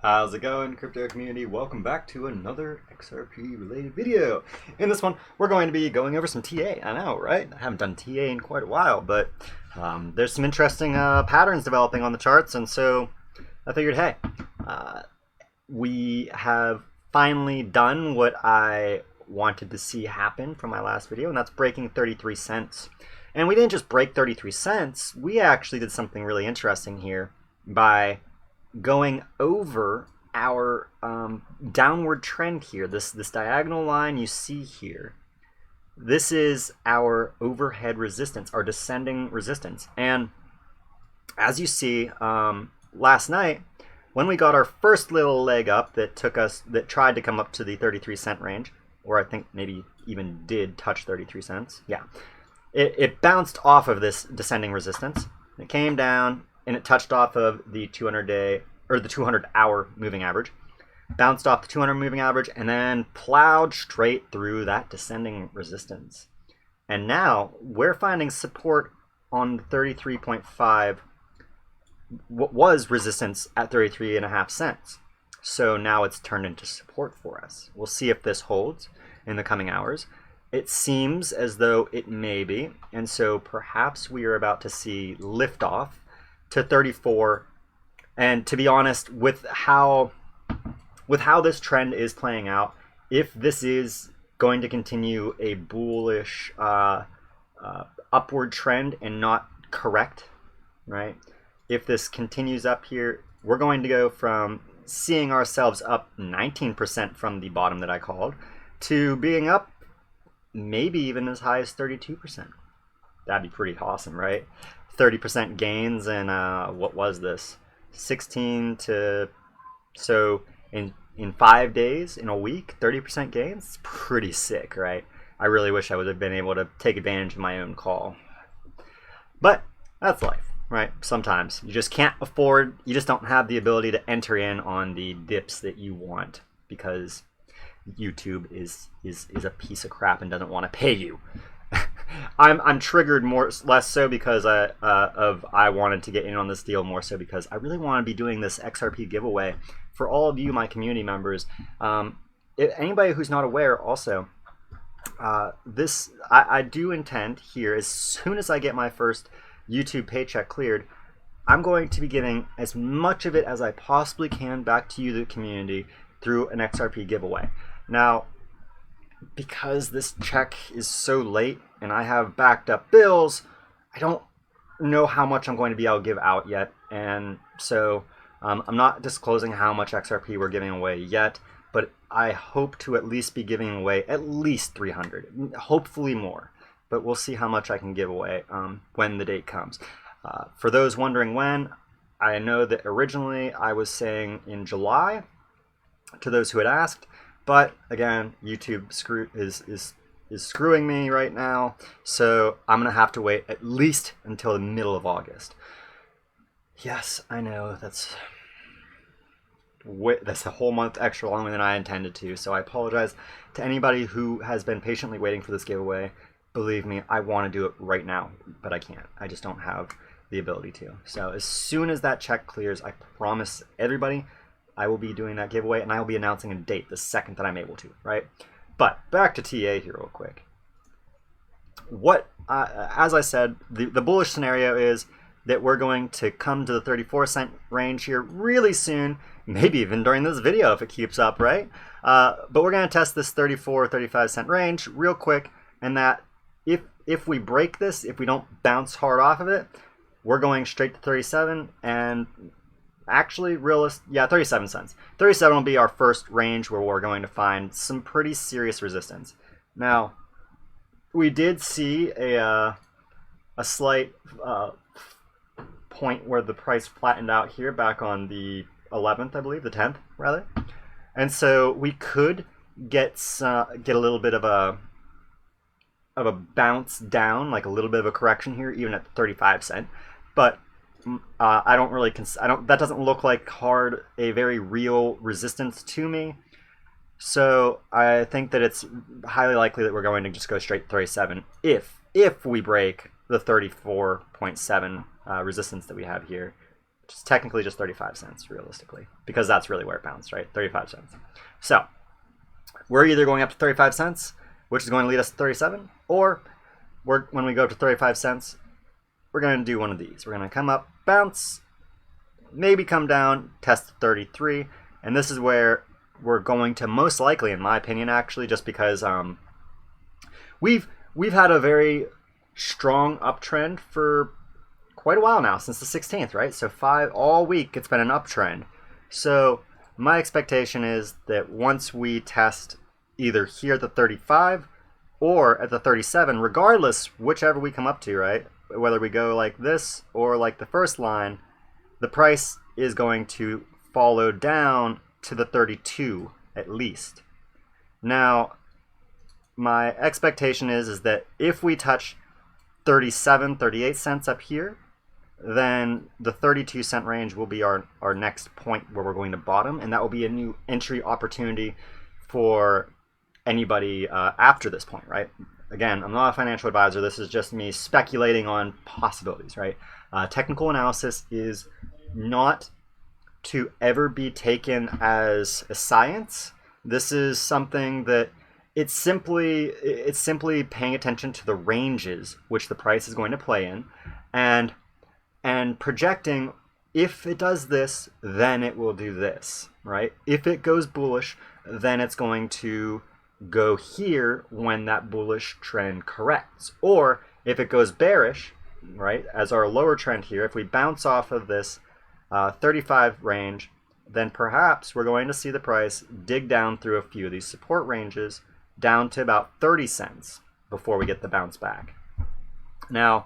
How's it going, crypto community? Welcome back to another XRP related video. In this one, we're going to be going over some TA. I know, right? I haven't done TA in quite a while, but there's some interesting patterns developing on the charts, and so I figured, hey, we have finally done what I wanted to see happen from my last video, and that's breaking 33 cents. And we didn't just break 33 cents, we actually did something really interesting here by going over our downward trend here. This diagonal line you see here, this is our overhead resistance, our descending resistance. And as you see, last night when we got our first little leg up that tried to come up to the 33 cent range, or I think maybe even did touch 33 cents. Yeah, it bounced off of this descending resistance. It came down and it touched off of the 200-day or the 200-hour moving average, bounced off the 200 moving average, and then plowed straight through that descending resistance. And now we're finding support on 33.5, what was resistance at 33.5 cents. So now it's turned into support for us. We'll see if this holds in the coming hours. It seems as though it may be, and so perhaps we are about to see liftoff to 34. And to be honest, with how this trend is playing out, if this is going to continue a bullish upward trend and not correct, right? If this continues up here, we're going to go from seeing ourselves up 19% from the bottom that I called to being up maybe even as high as 32%. That'd be pretty awesome, right? 30% gains, and what was this? 16 to, so in 5 days, in a week, 30% gains. It's pretty sick, right? I really wish I would have been able to take advantage of my own call, but that's life, right? Sometimes you just can't afford, you just don't have the ability to enter in on the dips that you want because YouTube is a piece of crap and doesn't want to pay you. I'm triggered less so because I wanted to get in on this deal, more so because I really want to be doing this XRP giveaway for all of you, my community members. Anybody who's not aware, also, I do intend here, as soon as I get my first YouTube paycheck cleared, I'm going to be giving as much of it as I possibly can back to you, the community, through an XRP giveaway. Now, because this check is so late and I have backed up bills, I don't know how much I'm going to be able to give out yet. And so I'm not disclosing how much XRP we're giving away yet, but I hope to at least be giving away at least 300, hopefully more. But we'll see how much I can give away when the date comes. For those wondering when, I know that originally I was saying in July, to those who had asked, but again, YouTube is screwing me right now, so I'm gonna have to wait at least until the middle of August. Yes, I know that's a whole month extra longer than I intended to, so I apologize to anybody who has been patiently waiting for this giveaway. Believe me, I want to do it right now, but I can't. I just don't have the ability to. So as soon as that check clears, I promise everybody I will be doing that giveaway, and I will be announcing a date the second that I'm able to, right? But back to TA here real quick. As I said, the bullish scenario is that we're going to come to the 34 cent range here really soon, maybe even during this video if it keeps up, right? But we're going to test this 34 or 35 cent range real quick, and that if we break this, if we don't bounce hard off of it, we're going straight to 37, and actually, 37 cents. 37 will be our first range where we're going to find some pretty serious resistance. Now, we did see a slight point where the price flattened out here back on the 11th, I believe, the 10th rather, and so we could get a little bit of a bounce down, like a little bit of a correction here, even at 35 cent, but that doesn't look like a very real resistance to me. So I think that it's highly likely that we're going to just go straight to 37 if we break the 34.7 resistance that we have here It's technically just 35 cents, realistically, because that's really where it bounced, right? 35 cents. So we're either going up to 35 cents, which is going to lead us to 37, or when we go up to 35 cents, we're going to do one of these. We're going to come up, bounce, maybe come down, test 33, and this is where we're going to most likely, in my opinion, actually, just because we've had a very strong uptrend for quite a while now, since the 16th, right? So all week it's been an uptrend. So my expectation is that once we test either here at the 35 or at the 37, regardless whichever we come up to, right? Whether we go like this or like the first line, the price is going to follow down to the 32 at least. Now, my expectation is that if we touch 37, 38 cents up here, then the 32 cent range will be our next point where we're going to bottom, and that will be a new entry opportunity for anybody after this point, right? Again, I'm not a financial advisor. This is just me speculating on possibilities, right? Technical analysis is not to ever be taken as a science. This is something that it's simply paying attention to the ranges which the price is going to play in, and projecting, if it does this, then it will do this, right? If it goes bullish, then it's going to go here when that bullish trend corrects. Or if it goes bearish, right, as our lower trend here, if we bounce off of this 35 range, then perhaps we're going to see the price dig down through a few of these support ranges down to about 30 cents before we get the bounce back. Now,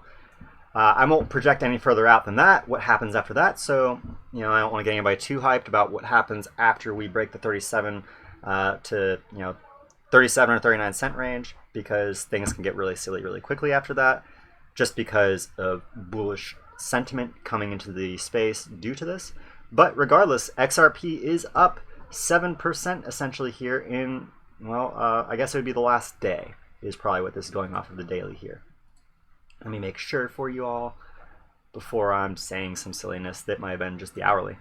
I won't project any further out than that, what happens after that. So, I don't want to get anybody too hyped about what happens after we break the 37 to, 37 or 39 cent range, because things can get really silly really quickly after that, just because of bullish sentiment coming into the space due to this. But regardless, XRP is up 7% essentially here in, I guess it would be the last day is probably what this is going off of the daily here. Let me make sure for you all before I'm saying some silliness that might have been just the hourly.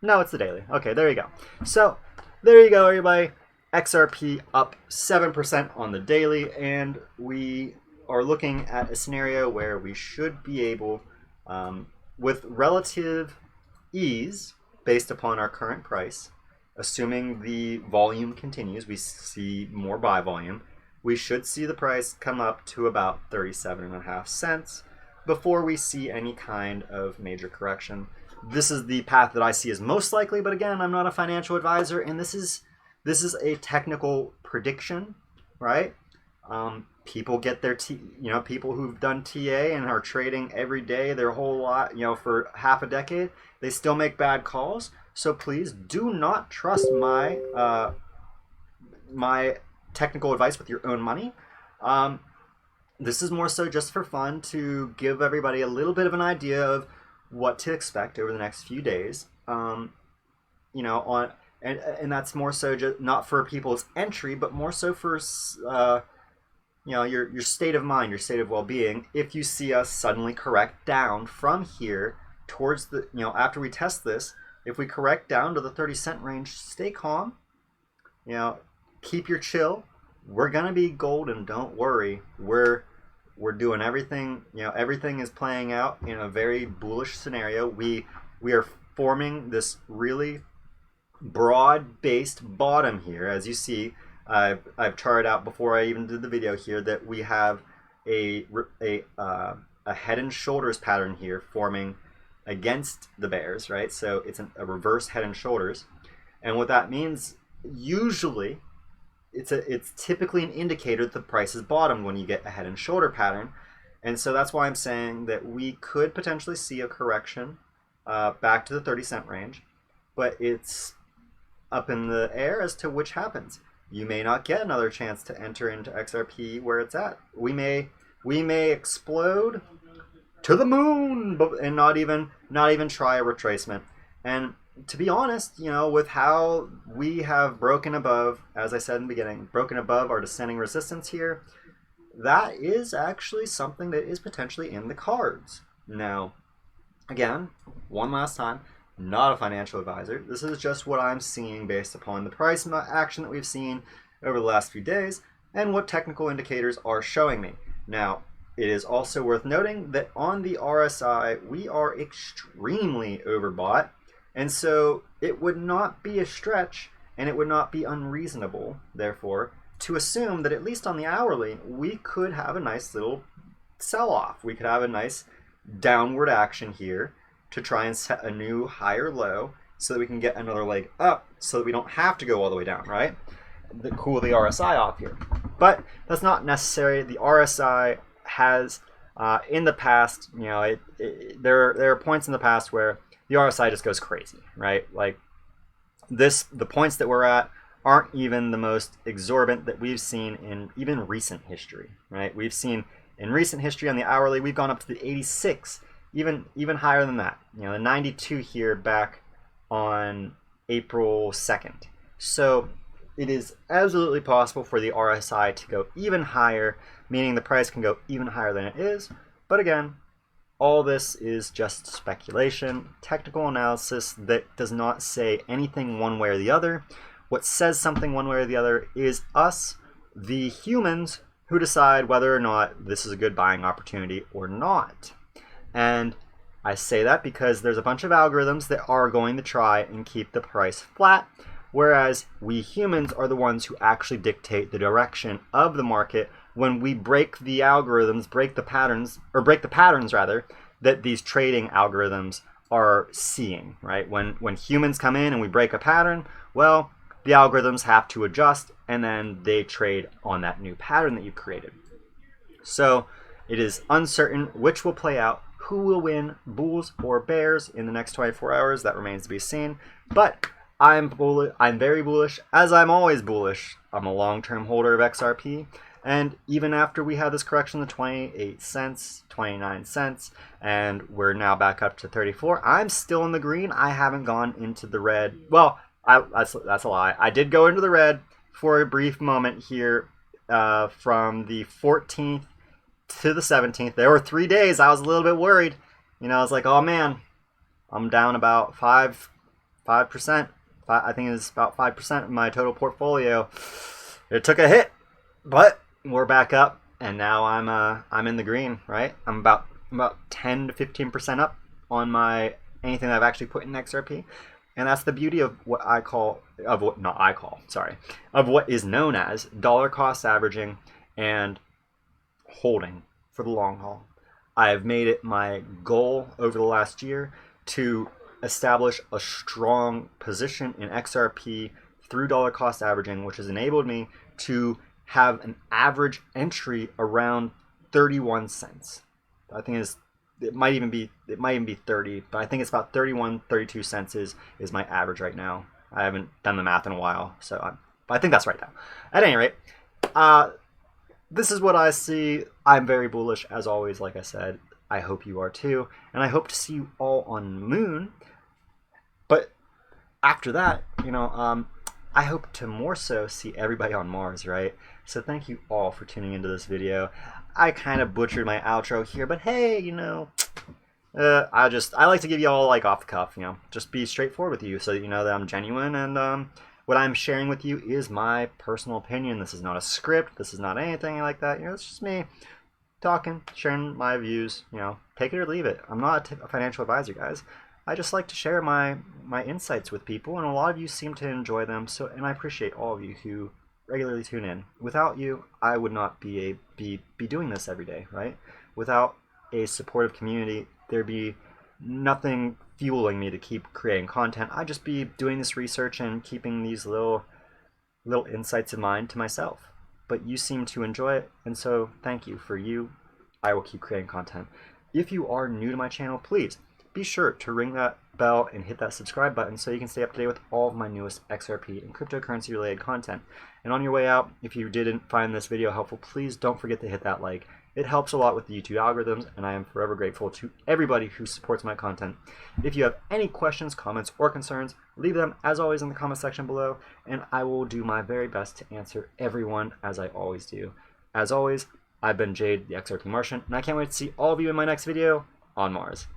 No, it's the daily. Okay, there you go. So there you go, everybody. XRP up 7% on the daily, and we are looking at a scenario where we should be able, with relative ease, based upon our current price, assuming the volume continues, we see more buy volume, we should see the price come up to about 37.5 cents before we see any kind of major correction. This is the path that I see as most likely, but again, I'm not a financial advisor, and this is a technical prediction, right? People get their people who've done TA and are trading every day their whole lot, for half a decade, they still make bad calls. So please do not trust my my technical advice with your own money. This is more so just for fun, to give everybody a little bit of an idea of what to expect over the next few days. And that's more so just not for people's entry, but more so for your state of mind, your state of well-being. If you see us suddenly correct down from here towards the, after we test this, if we correct down to the 30 cent range, stay calm, keep your chill. We're gonna be golden, don't worry. We're doing everything, everything is playing out in a very bullish scenario. We are forming this really broad-based bottom here. As you see, I've charted out before I even did the video here that we have a head and shoulders pattern here forming against the bears, right? So it's a reverse head and shoulders, and what that means, usually, it's typically an indicator that the price is bottomed when you get a head and shoulder pattern, and so that's why I'm saying that we could potentially see a correction back to the 30 cent range, but it's up in the air as to which happens. You may not get another chance to enter into XRP where it's at. We may explode to the moon, and not even try a retracement. And to be honest, with how we have broken above, as I said in the beginning, broken above our descending resistance here, that is actually something that is potentially in the cards. Now, Again, one last time, not a financial advisor. This is just what I'm seeing based upon the price action that we've seen over the last few days and what technical indicators are showing me. Now, it is also worth noting that on the RSI, we are extremely overbought, and so it would not be a stretch and it would not be unreasonable, therefore, to assume that at least on the hourly, we could have a nice little sell-off. We could have a nice downward action here to try and set a new higher low so that we can get another leg up so that we don't have to go all the way down, right? Cool the RSI off here. But that's not necessary. The RSI has, in the past, you know, there are points in the past where the RSI just goes crazy, right? Like the points that we're at aren't even the most exorbitant that we've seen in even recent history, right? We've seen in recent history on the hourly, we've gone up to the 86, even higher than that. You know, the 92 here back on April 2nd. So it is absolutely possible for the RSI to go even higher, meaning the price can go even higher than it is. But again, all this is just speculation, technical analysis that does not say anything one way or the other. What says something one way or the other is us, the humans, who decide whether or not this is a good buying opportunity or not. And I say that because there's a bunch of algorithms that are going to try and keep the price flat, whereas we humans are the ones who actually dictate the direction of the market when we break the algorithms, break the patterns rather, that these trading algorithms are seeing, right? When humans come in and we break a pattern, well, the algorithms have to adjust and then they trade on that new pattern that you've created. So it is uncertain which will play out, who will win, bulls or bears in the next 24 hours. That remains to be seen. But I'm very bullish, as I'm always bullish. I'm a long-term holder of XRP. And even after we had this correction to 28 cents, 29 cents, and we're now back up to 34, I'm still in the green. I haven't gone into the red. Well, that's a lie. I did go into the red for a brief moment here from the 14th to the 17th. There were 3 days I was a little bit worried. You know, I was like, oh man, I'm down about 5%. I think it's about 5% of my total portfolio. It took a hit, but we're back up, and now I'm in the green, right? I'm about 10 to 15% up on my anything that I've actually put in XRP. And that's the beauty of what what is known as dollar cost averaging and holding for the long haul. I have made it my goal over the last year to establish a strong position in XRP through dollar cost averaging, which has enabled me to have an average entry around 31 cents. I think it might even be 30, but I think it's about 31, 32 cents is my average right now. I haven't done the math in a while, but I think that's right now. At any rate, this is what I see. I'm very bullish, as always, like I said. I hope you are too, and I hope to see you all on the moon. But after that, you know, I hope to more so see everybody on Mars, right? So thank you all for tuning into this video. I kind of butchered my outro here, but hey, you know, I like to give you all like off the cuff, you know, just be straightforward with you so that you know that I'm genuine, and what I'm sharing with you is my personal opinion. This is not a script. This is not anything like that. You know, it's just me talking, sharing my views. You know, take it or leave it. I'm not a financial advisor, guys. I just like to share my insights with people, and a lot of you seem to enjoy them. So, and I appreciate all of you who regularly tune in. Without you, I would not be doing this every day, right? Without a supportive community, there'd be nothing fueling me to keep creating content. I'd just be doing this research and keeping these little insights in mind to myself. But you seem to enjoy it, and so thank you. For you, I will keep creating content. If you are new to my channel, please be sure to ring that bell and hit that subscribe button so you can stay up to date with all of my newest XRP and cryptocurrency related content. And on your way out, if you didn't find this video helpful, please don't forget to hit that like. It helps a lot with the YouTube algorithms, and I am forever grateful to everybody who supports my content. If you have any questions, comments, or concerns, leave them as always in the comment section below, and I will do my very best to answer everyone as I always do. As always, I've been Jade, the XRP Martian, and I can't wait to see all of you in my next video on Mars.